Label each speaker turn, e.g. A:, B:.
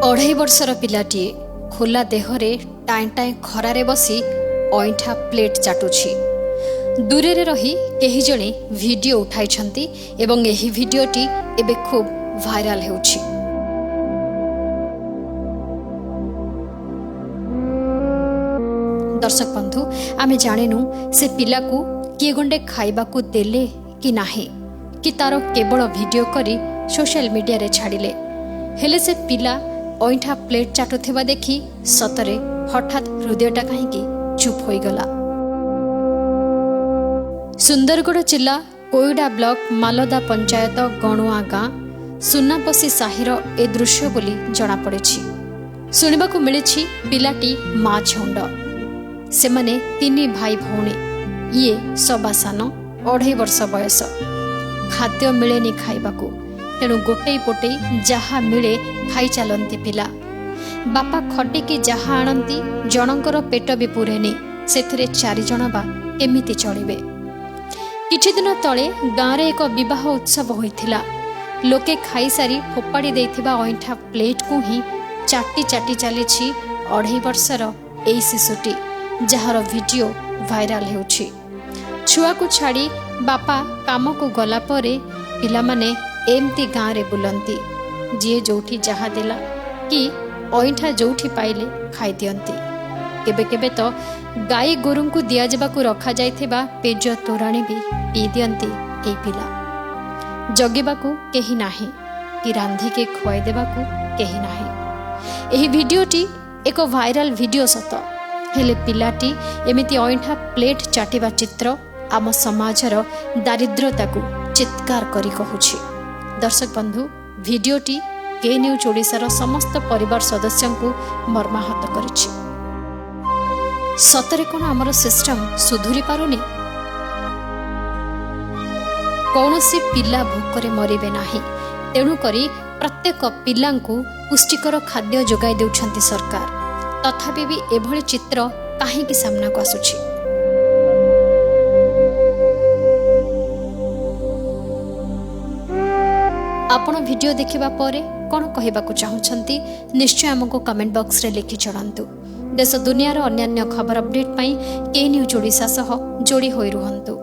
A: अढ़ाई वर्षर पिलाटीए खोला देहरे टाएं टाएं खरारे बसी अईठा प्लेट चाटुछि। दूरे रही केही जणे वीडियो उठाइछंती एवं एही वीडियोटी एबे खूब भाइराल हेउछि। दर्शक बंधु आमे जानिनु से पिला को किए गंडे खाइबा को देले कि नाही कि तारो केवल वीडियो करी सोशल मीडिया रे छाड़िले। हेले से पिला अईठा प्लेट चाटुथिबा देखि सतरे हठात हृदयटा कहीं चुप हो गला। सुंदरगढ़ जिला कोईडा ब्लॉक मालदा पंचायत गणुआ गाँ सुनापसी साहिर ए दृश्य बोली जना पड़िछि। सुनिबाकु मिलिछि पिलाटी माँ छौंड। सेमाने तीन भाई भौणी, ये सबा सान, 2.5 वर्ष बयस। खाद्य मिलेनी खाइबाकू, तेणु गोटे पोटे जहा मिले खाई चलती पिला। बापा खटिकी जहा आणती जनकर पेट भी पुरेनी, सेथिरे 4 जण बा केमिति चलिबे। किछि दिन तले गाँव रे एक विवाह उत्सव होइथिला। लोके खाई सारी फोपाड़ी देइथिबा अईठा प्लेट को ही चाटी चाटी चलीछि 2.5 वर्षर एई शिशुटी, जहार वीडियो भाइराल हेउछि। छुआ को छाड़ी बापा काम को गला परे पिला माने एमती गाँव रे बुलंती, जीए जोठी जहा देला कि अईठा जोठी पाइले खाई दियंती। केबे केबे तो गाई गोरु को दिया जबाकू रखा जाइथिबा पेज तोराणी भी पी दियंती एई पिला। जगिबाकू केही नाही कि रांधी के खुआई देबाकू केही नाही। एही वीडियोटी एक वायरल वीडियो सत, हेले पिलाटी एमिति अईठा प्लेट चाटिबा चित्र आम समाजर दारिद्र्यता को चित्कार करी कहुछि। दर्शक बंधु वीडियोटी के न्यूज ओडिशार समस्त परिवार सदस्यों को मर्माहत करिछि। सतरे कोन हमर सिस्टम सुधुरी पारुनी? कौनसी पिला भोकरे मरिबे नाही, तेणु करी प्रत्येक पिलांकु पुष्टिकर खाद्य जोगाई देउछंती सरकार। तथापि भी एभली चित्र काहेकि सामना को आसुछि? आपण वीडियो देखिबा परे कोन कहिबाकू चाहुछंती निश्चय हमको कमेंट बॉक्स रे लिखि जणांतु। देश दुनियार अन्यान्य खबर अपडेट पाई के न्यूज ओडिशा सह जोड़ी होई रुहंतु।